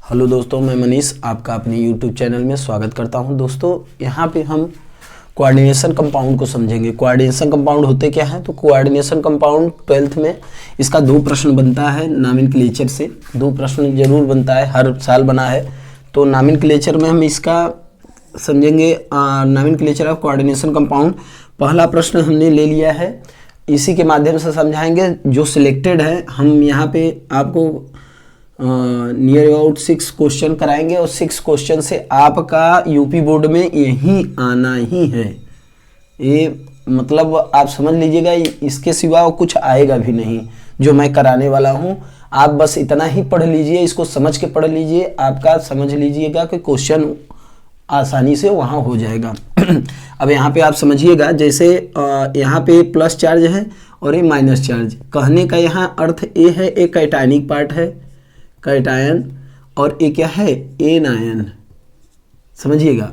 Hello दोस्तों, मैं मनीष आपका अपने YouTube चैनल में स्वागत करता हूं। दोस्तों यहाँ पे हम कोऑर्डिनेशन कंपाउंड को समझेंगे। कोऑर्डिनेशन कंपाउंड होते क्या है? तो कोऑर्डिनेशन कंपाउंड 12th में इसका 2 प्रश्न बनता है नॉमेनक्लेचर से। 2 प्रश्न जरूर बनता है, हर साल बना है। तो नॉमेनक्लेचर में हम इसका समझेंगे नॉमेनक्लेचर ऑफ कोऑर्डिनेशन कंपाउंड। पहला प्रश्न हमने ले लिया है, इसी के माध्यम से समझाएंगे। जो सिलेक्टेड है हम यहाँ पे आपको नियर अबाउट 6 क्वेश्चन कराएंगे और 6 क्वेश्चन से आपका यूपी बोर्ड में यही आना ही है। ये मतलब आप समझ लीजिएगा, इसके सिवा कुछ आएगा भी नहीं जो मैं कराने वाला हूँ। आप बस इतना ही पढ़ लीजिए, इसको समझ के पढ़ लीजिए, आपका समझ लीजिएगा कि क्वेश्चन आसानी से वहाँ हो जाएगा। अब यहाँ पे आप समझिएगा, जैसे यहाँ पे प्लस चार्ज है और ये माइनस चार्ज। कहने का यहाँ अर्थ ये है, एक कैटायनिक पार्ट है कैटायन, और एक क्या है एनायन। समझिएगा,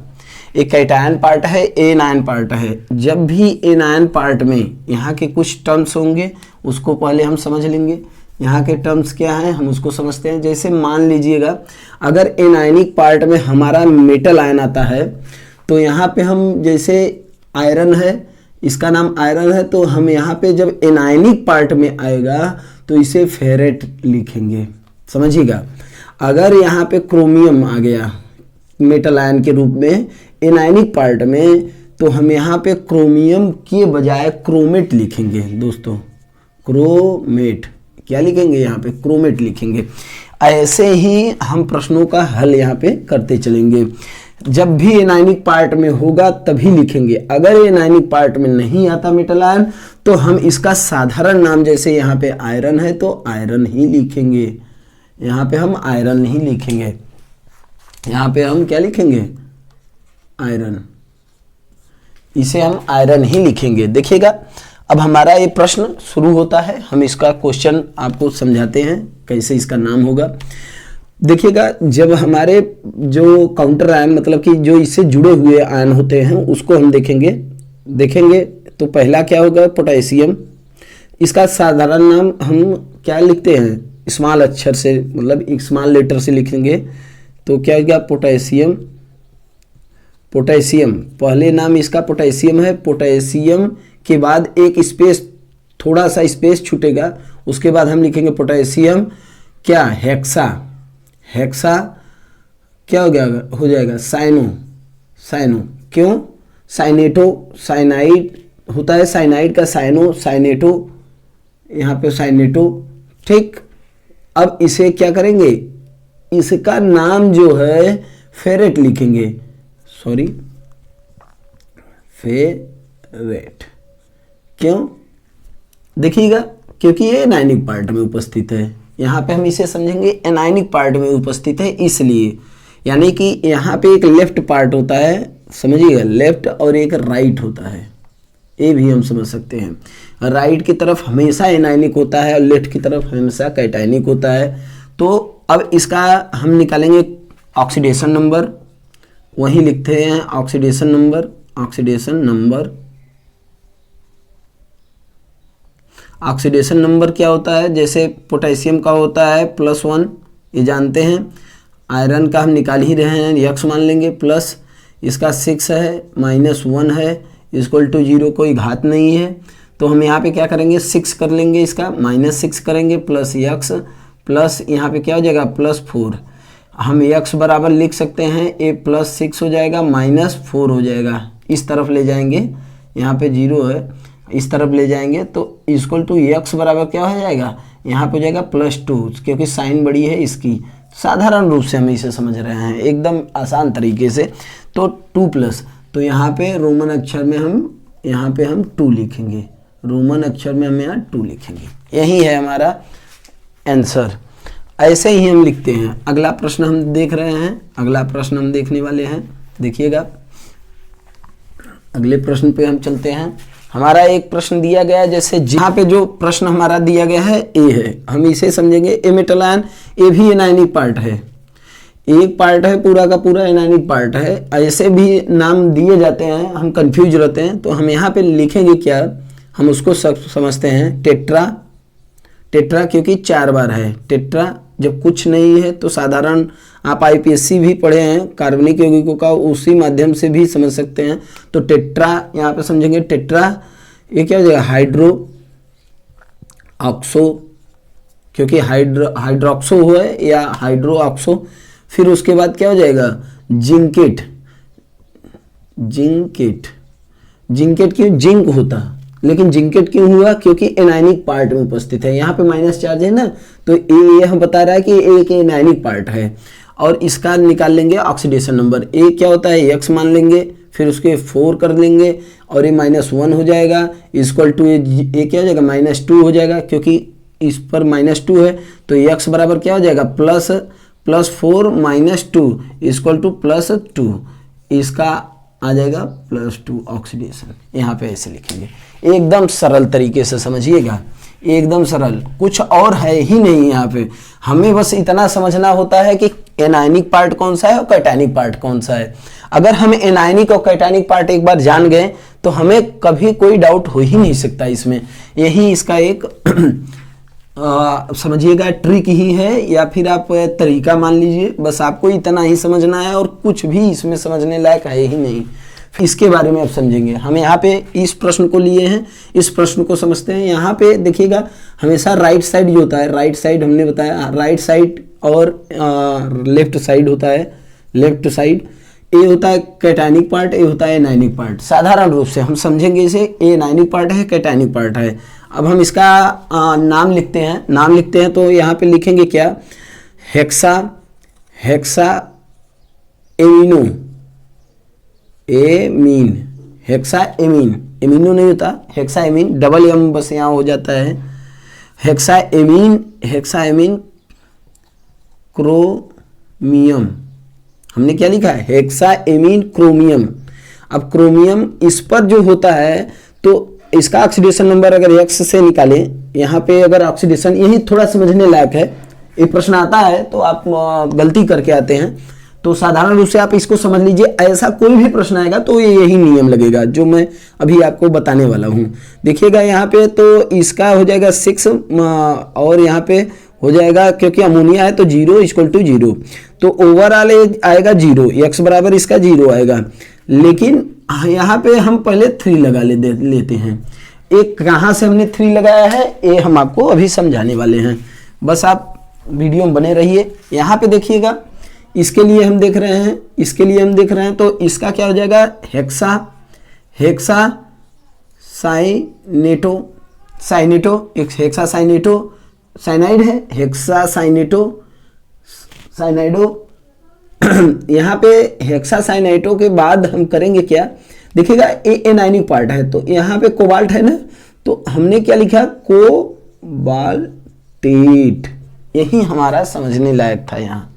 एक कैटायन पार्ट है, एनायन पार्ट है। जब भी एनायन पार्ट में यहाँ के कुछ टर्म्स होंगे उसको पहले हम समझ लेंगे। यहाँ के टर्म्स क्या हैं हम उसको समझते हैं। जैसे मान लीजिएगा, अगर एनायनिक पार्ट में हमारा मेटल आयन आता है तो यहाँ पे हम, जैसे आयरन है, इसका नाम आयरन है, तो हम यहाँ पे जब एनायनिक पार्ट में आएगा तो इसे फेरेट लिखेंगे। समझिएगा, अगर यहाँ पे क्रोमियम आ गया मेटल आयन के रूप में एनायनिक पार्ट में, तो हम यहाँ पे क्रोमियम के बजाय क्रोमेट लिखेंगे। दोस्तों क्रोमेट क्या लिखेंगे? यहाँ पे क्रोमेट लिखेंगे। ऐसे ही हम प्रश्नों का हल यहाँ पे करते चलेंगे। जब भी एनायनिक पार्ट में होगा तभी लिखेंगे। अगर एनायनिक पार्ट में नहीं आता मेटल आयन तो हम इसका साधारण नाम, जैसे यहाँ पे आयरन है तो आयरन ही लिखेंगे। यहाँ पे हम आयरन ही लिखेंगे। यहाँ पे हम क्या लिखेंगे? आयरन। इसे हम आयरन ही लिखेंगे। देखिएगा, अब हमारा ये प्रश्न शुरू होता है। हम इसका क्वेश्चन आपको समझाते हैं कैसे इसका नाम होगा। देखिएगा, जब हमारे जो काउंटर आयन, मतलब कि जो इससे जुड़े हुए आयन होते हैं, उसको हम देखेंगे। तो पहला क्या होगा? पोटेशियम। इसका साधारण नाम हम क्या लिखते हैं? स्मॉल अक्षर से, मतलब एक स्मॉल लेटर से लिखेंगे। तो क्या हो गया? पोटेशियम। पोटेशियम पहले नाम इसका पोटेशियम है। पोटेशियम के बाद एक स्पेस, थोड़ा सा स्पेस छूटेगा, उसके बाद हम लिखेंगे पोटेशियम क्या? हेक्सा। हेक्सा क्या हो गया? हो जाएगा साइनो। साइनो क्यों? साइनेटो, साइनाइड होता है, साइनाइड का साइनो, साइनेटो, यहाँ पे साइनेटो। ठीक, अब इसे क्या करेंगे? इसका नाम जो है फेरेट लिखेंगे। Sorry, ferret. क्यों? देखिएगा, क्योंकि ये एनायनिक पार्ट में उपस्थित है। यहाँ पे हम इसे समझेंगे एनायनिक पार्ट में उपस्थित है इसलिए, यानी कि यहाँ पे एक लेफ्ट पार्ट होता है, समझिएगा, लेफ्ट, और एक राइट होता है। ये भी हम समझ सकते हैं। राइट की तरफ हमेशा एनायनिक होता है और लेफ्ट की तरफ हमेशा कैटायनिक होता है। तो अब इसका हम निकालेंगे ऑक्सीडेशन नंबर। वही लिखते हैं oxidation number. Oxidation number, oxidation number क्या होता है? जैसे पोटेशियम का होता है +1, ये जानते हैं। आयरन का हम निकाल ही रहे हैं, यक्स मान लेंगे, प्लस इसका 6 है, -1 है, इक्वल टू 0, कोई घात नहीं है। तो हम यहाँ पे क्या करेंगे? 6 कर लेंगे, इसका -6 करेंगे, प्लस यक्स, प्लस यहाँ पे क्या हो जाएगा? +4। हम यक्स बराबर लिख सकते हैं, a +6 हो जाएगा, -4 हो जाएगा। इस तरफ ले जाएंगे, यहाँ पे 0 है, इस तरफ ले जाएंगे तो इक्वल टू यक्स बराबर क्या हो जाएगा? यहाँ पे हो जाएगा +2, क्योंकि साइन बड़ी है इसकी। साधारण रूप से हम इसे समझ रहे हैं, एकदम आसान तरीके से। तो 2+, तो यहाँ पे रोमन अक्षर में हम, यहाँ पे हम 2 लिखेंगे। रोमन अक्षर में हम यहाँ 2 लिखेंगे। यही है हमारा आंसर। ऐसे ही हम लिखते हैं। अगला प्रश्न हम देख रहे हैं, अगला प्रश्न हम देखने वाले हैं। देखिएगा, अगले प्रश्न पे हम चलते हैं। हमारा एक प्रश्न दिया गया है, जैसे जहाँ पे जो प्रश्न हमारा दिया गया है ए है, हम इसे समझेंगे ए मेटल आयन। ए भी एनायनिक पार्ट है, एक पार्ट है, पूरा का पूरा एनायनिक पार्ट है। ऐसे भी नाम दिए जाते हैं, हम कंफ्यूज रहते हैं। तो हम यहाँ पे लिखेंगे क्या? हम उसको सब समझते हैं टेट्रा। टेट्रा क्योंकि 4 बार है, टेट्रा जब कुछ नहीं है तो साधारण आप आईपीएससी भी पढ़े हैं, कार्बनिक यौगिकों का, उसी माध्यम से भी समझ सकते हैं। तो टेट्रा यहाँ पे समझेंगे, टेट्रा ये क्या हो जाएगा, हाइड्रो ऑक्सो, क्योंकि हाइड्रोक्सो हुआ है या हाइड्रो ऑक्सो। फिर उसके बाद क्या हो जाएगा, जिंकेट, जिंकेट, जिंकेट क्यों, जिंक होता, लेकिन जिंकेट क्यों हुआ, क्योंकि एनायनिक पार्ट में उपस्थित है। यहाँ पे माइनस चार्ज है ना, तो ये हम बता रहा है कि एक एनायनिक पार्ट है। और इसका निकाल लेंगे ऑक्सीडेशन नंबर, ए क्या होता है x मान लेंगे, फिर उसके 4 कर लेंगे और ये -1 हो जाएगा, इक्वल टू ये क्या हो जाएगा, -2 हो जाएगा, क्योंकि इस पर -2 है। तो x बराबर क्या हो जाएगा, +4 -2 इक्वल टू +2, इसका आ जाएगा +2 ऑक्सीडेशन। यहाँ पे ऐसे लिखेंगे, एकदम सरल तरीके से समझिएगा, एकदम सरल, कुछ और है ही नहीं। यहाँ पे हमें बस इतना समझना होता है कि एनायनिक पार्ट कौन सा है और कैटायनिक पार्ट कौन सा है। अगर हम एनायनिक और कैटायनिक पार्ट एक बार जान गए तो हमें कभी कोई डाउट हो ही नहीं सकता इसमें। यही इसका एक समझिएगा ट्रिक ही है, या फिर आप तरीका मान लीजिए। बस आपको इतना ही समझना है और कुछ भी इसमें समझने लायक है ही नहीं। इसके बारे में अब समझेंगे। हम यहाँ पे इस प्रश्न को लिए हैं, इस प्रश्न को समझते हैं। यहाँ पे देखिएगा, हमेशा राइट साइड जो होता है, राइट साइड हमने बताया, राइट साइड और लेफ्ट साइड होता है, लेफ्ट साइड ए होता है कैटायनिक पार्ट, ए होता है एनायनिक पार्ट। साधारण रूप से हम समझेंगे इसे, ए एनायनिक पार्ट है, कैटायनिक पार्ट है। अब हम इसका नाम लिखते हैं, नाम लिखते हैं तो यहाँ पे लिखेंगे क्या, hexa, hexa amino, amine, hexa amine, amino नहीं होता, हेक्सा एमीन, डबल एम बस यहाँ हो जाता है, hexa amine, hexa amine chromium. हमने क्या लिखा है, हेक्सा एमीन क्रोमियम। अब क्रोमियम इस पर जो होता है तो इसका ऑक्सीडेशन नंबर अगर x से निकालें, यहाँ पे अगर ऑक्सीडेशन, यही थोड़ा समझने लायक है, ये प्रश्न आता है तो आप गलती करके आते हैं, तो साधारण रूप से आप इसको समझ लीजिए। ऐसा कोई भी प्रश्न आएगा तो ये यही नियम लगेगा जो मैं अभी आपको बताने वाला हूँ। देखिएगा यहाँ पे तो इसका हो जाएगा 6 और यहाँ पे हो जाएगा, क्योंकि अमोनिया है तो 0 = 0, तो ओवरऑल आएगा 0, x बराबर इसका 0 आएगा। लेकिन यहाँ पे हम पहले 3 लगा लेते हैं। एक कहाँ से हमने 3 लगाया है ये हम आपको अभी समझाने वाले हैं, बस आप वीडियो में बने रहिए। यहाँ पे देखिएगा, इसके लिए हम देख रहे हैं, इसके लिए हम देख रहे हैं, तो इसका क्या हो जाएगा, हेक्सा, हेक्सा साइनेटो, साइनेटो, एक हेक्सा साइनेटो, साइनाइड है, हेक्सा साइनेटो, साइनाइडो। यहाँ पे हेक्सा साइनाइटो के बाद हम करेंगे क्या, देखिएगा ए एनायनिक पार्ट है तो यहाँ पे कोबाल्ट है ना, तो हमने क्या लिखा, कोबाल्टेट। यही हमारा समझने लायक था। यहाँ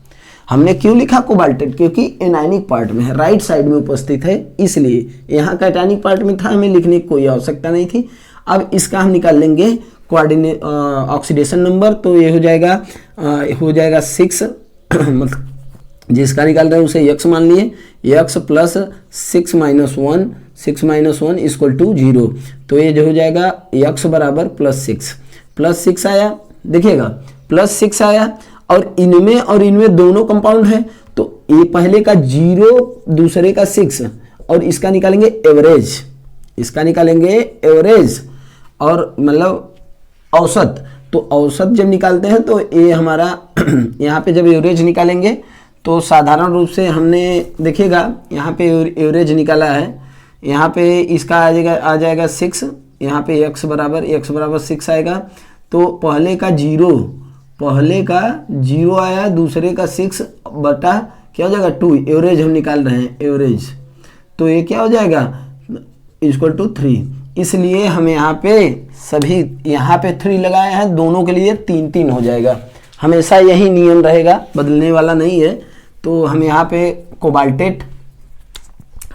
हमने क्यों लिखा कोबाल्टेट, क्योंकि एनायनिक पार्ट में है, राइट साइड में उपस्थित है, इसलिए। यहाँ कैटायनिक पार्ट में था, हमें लिखने की कोई आवश्यकता नहीं थी। अब इसका हम निकाल लेंगे ऑक्सीडेशन नंबर, तो ये हो जाएगा 6 मतलब जिसका निकाल रहे हैं उसे x मान लिए, x + 6 - 1, 6 - 1 = 0, तो ये जो हो जाएगा x बराबर +6 आया। देखिएगा +6 आया, और इनमें दोनों कंपाउंड है, तो ये पहले का 0 दूसरे का 6, और इसका निकालेंगे एवरेज, इसका निकालेंगे एवरेज और मतलब औसत। तो औसत जब निकालते हैं तो ये हमारा यहाँ पे जब एवरेज निकालेंगे तो साधारण रूप से हमने देखिएगा यहाँ पे एवरेज निकाला है, यहाँ पे इसका आ जाएगा 6, यहाँ पे x बराबर 6 आएगा। तो पहले का 0 आया, दूसरे का 6 बटा क्या हो जाएगा 2, एवरेज हम निकाल रहे हैं एवरेज, तो ये क्या हो जाएगा = 3। इसलिए हम यहाँ पे सभी यहाँ पे 3 लगाए हैं, दोनों के लिए 3 हो जाएगा। हमेशा यही नियम रहेगा, बदलने वाला नहीं है। तो हम यहाँ पे कोबाल्टेट,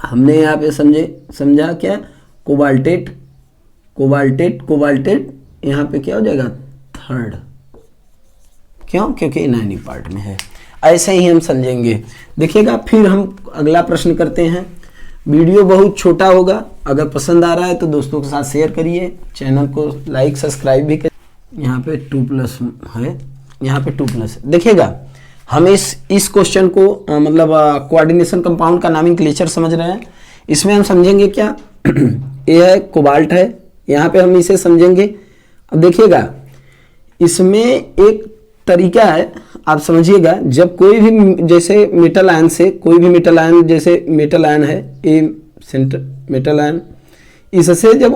हमने यहाँ पे समझा क्या, कोबाल्टेट, यहाँ पे क्या हो जाएगा 3rd, क्यों, क्योंकि एनायनिक पार्ट में है। ऐसे ही हम समझेंगे। देखिएगा फिर हम अगला प्रश्न करते हैं। वीडियो बहुत छोटा होगा, अगर पसंद आ रहा है तो दोस्तों के साथ शेयर करिए, चैनल को लाइक सब्सक्राइब भी करिए। यहाँ पे 2+ है, यहाँ पे 2 प्लस है। देखिएगा हम इस क्वेश्चन को मतलब कोऑर्डिनेशन कंपाउंड का नॉमेनक्लेचर समझ रहे हैं। इसमें हम समझेंगे क्या ये है कोबाल्ट है, यहाँ पे हम इसे समझेंगे। अब देखिएगा इसमें एक तरीका है, आप समझिएगा, जब कोई भी जैसे मेटल आयन से कोई भी मेटल आयन, जैसे मेटल आयन है ए सेंटर मेटल आयन, इससे जब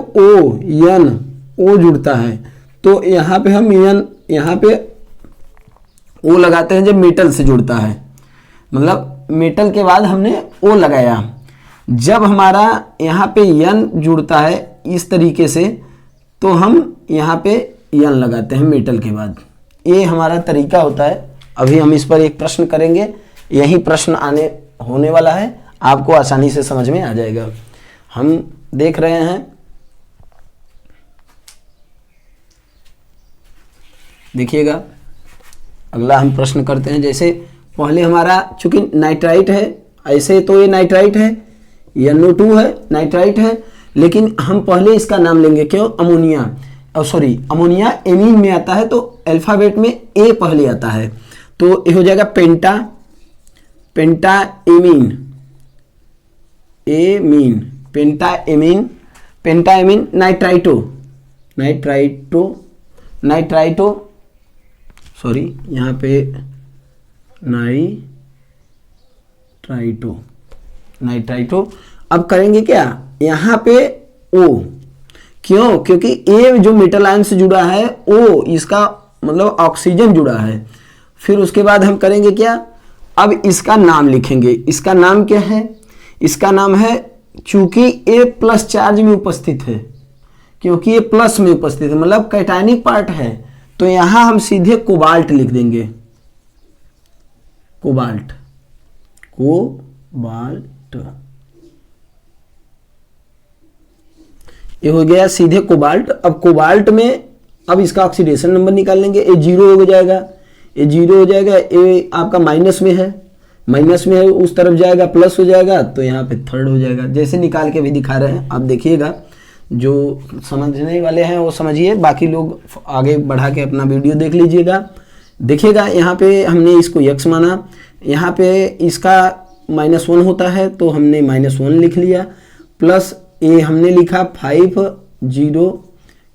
ओ जुड़ता है तो यहाँ पे हम यहाँ पे ओ लगाते हैं जब मेटल से जुड़ता है, मतलब मेटल के बाद हमने ओ लगाया। जब हमारा यहाँ पे यन जुड़ता है इस तरीके से तो हम यहाँ पे यन लगाते हैं मेटल के बाद। ये हमारा तरीका होता है। अभी हम इस पर एक प्रश्न करेंगे, यही प्रश्न होने वाला है, आपको आसानी से समझ में आ जाएगा। हम देख रहे हैं, देखिएगा अगला हम प्रश्न करते हैं। जैसे पहले हमारा चूंकि नाइट्राइट है, ऐसे तो ये नाइट्राइट है, NO2 है, नाइट्राइट है, लेकिन हम पहले इसका नाम लेंगे, क्यों? अमोनिया, अमोनिया एमीन में आता है तो अल्फाबेट में ए पहले आता है, तो ये हो जाएगा पेंटा एमीन नाइट्राइटो सॉरी, यहाँ पे नाइट्राइटो। अब करेंगे क्या, यहाँ पे ओ, क्यों? क्योंकि ए जो मेटल आयन से जुड़ा है, ओ इसका मतलब ऑक्सीजन जुड़ा है। फिर उसके बाद हम करेंगे क्या, अब इसका नाम लिखेंगे। इसका नाम क्या है? इसका नाम है, चूंकि ए प्लस चार्ज में उपस्थित है, क्योंकि ये प्लस में उपस्थित है मतलब कैटायनिक पार्ट है, तो यहां हम सीधे कोबाल्ट लिख देंगे। कोबाल्ट ये हो गया सीधे कोबाल्ट। अब कोबाल्ट में अब इसका ऑक्सीडेशन नंबर निकाल लेंगे। ए जीरो हो जाएगा, ए आपका माइनस में है, उस तरफ जाएगा प्लस हो जाएगा, तो यहाँ पे थर्ड हो जाएगा। जैसे निकाल के भी दिखा रहे हैं, आप देखिएगा, जो समझने वाले हैं वो समझिए, बाकी लोग आगे बढ़ा के अपना वीडियो देख लीजिएगा। देखिएगा यहाँ पे हमने इसको x माना, यहाँ पे इसका -1 होता है तो हमने -1 लिख लिया, प्लस ए हमने लिखा 5 0,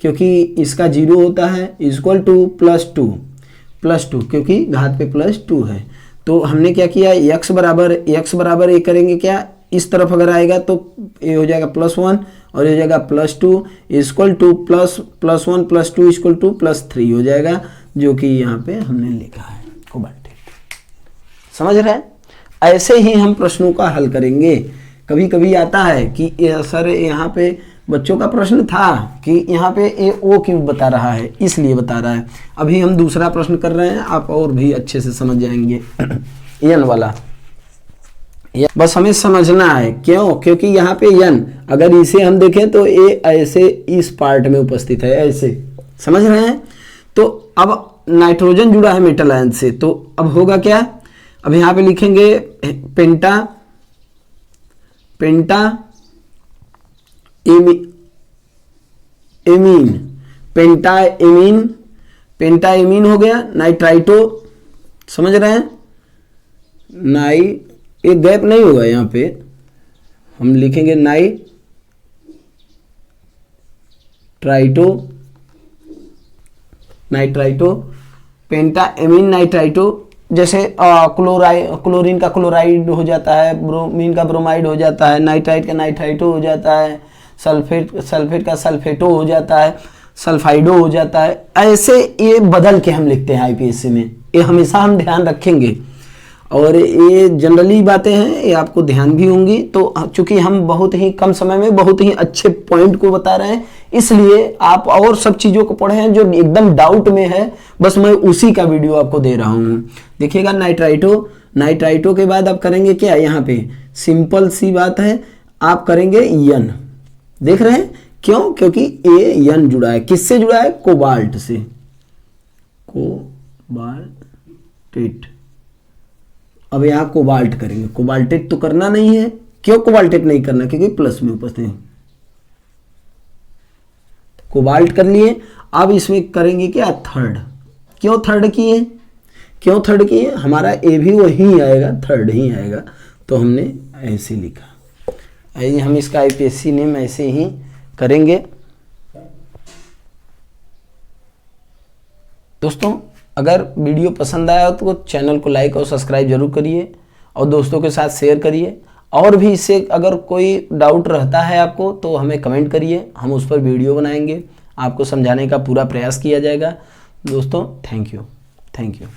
क्योंकि इसका 0 होता है, इक्वल टू +2 क्योंकि घात पे +2 है। तो हमने क्या किया, x बराबर ये करेंगे क्या, इस तरफ अगर आएगा तो ये हो जाएगा +1 और ये हो जाएगा +2 इक्वल टू +1 +2 इक्वल टू +3 हो जाएगा, जो कि यहाँ पे हमने लिखा है कोबाल्ट। समझ रहे हैं? ऐसे ही हम प्रश्नों का हल करेंगे। कभी कभी आता है कि सर यहाँ पे बच्चों का प्रश्न था कि यहाँ पे ए ओ क्यों बता रहा है, इसलिए बता रहा है। अभी हम दूसरा प्रश्न कर रहे हैं, आप और भी अच्छे से समझ जाएंगे। एन वाला बस हमें समझना है, क्यों? क्योंकि यहाँ पे एन, अगर इसे हम देखें तो ए ऐसे इस पार्ट में उपस्थित है, ऐसे, समझ रहे हैं? तो अब नाइट्रोजन जुड़ा है मेटल आयन से, तो अब होगा क्या, अब यहाँ पे लिखेंगे पेंटा एमीन हो गया। नाइट्राइटो, समझ रहे हैं? एक गैप नहीं होगा, यहाँ पे हम लिखेंगे नाइट्राइटो पेंटा एमीन नाइट्राइटो। जैसे क्लोरीन का क्लोराइड हो जाता है, ब्रोमीन का ब्रोमाइड हो जाता है, नाइट्राइट का नाइट्राइटो हो जाता है, सल्फेट का सल्फेटो हो जाता है, सल्फाइडो हो जाता है। ऐसे ये बदल के हम लिखते हैं आईपीएससी में, ये हमेशा हम ध्यान रखेंगे। और ये जनरली बातें हैं, ये आपको ध्यान भी होंगी। तो चूंकि हम बहुत ही कम समय में बहुत ही अच्छे पॉइंट को बता रहे हैं, इसलिए आप और सब चीज़ों को पढ़े हैं जो एकदम डाउट में है, बस मैं उसी का वीडियो आपको दे रहा हूँ। देखिएगा नाइट्राइटो के बाद आप करेंगे क्या, यहाँ पे सिंपल सी बात है, आप करेंगे यन। देख रहे हैं क्यों? क्योंकि ए यन जुड़ा है, किससे जुड़ा है? कोबाल्ट से, कोबाल्टेट। अब यहाँ कोबाल्ट करेंगे, कोबाल्टेट तो करना नहीं है। क्यों कोबाल्टेट नहीं करना? क्योंकि प्लस में उपस्थित है। कोबाल्ट कर लिए, अब इसमें करेंगे क्या, थर्ड। क्यों थर्ड किए? क्यों थर्ड किए, हमारा ए भी वही आएगा, थर्ड ही आएगा, तो हमने ऐसे लिखा। आइए हम इसका आईपीएससी नेम ऐसे ही करेंगे। दोस्तों अगर वीडियो पसंद आया तो चैनल को लाइक और सब्सक्राइब जरूर करिए और दोस्तों के साथ शेयर करिए। और भी इससे अगर कोई डाउट रहता है आपको तो हमें कमेंट करिए, हम उस पर वीडियो बनाएंगे, आपको समझाने का पूरा प्रयास किया जाएगा। दोस्तों थैंक यू।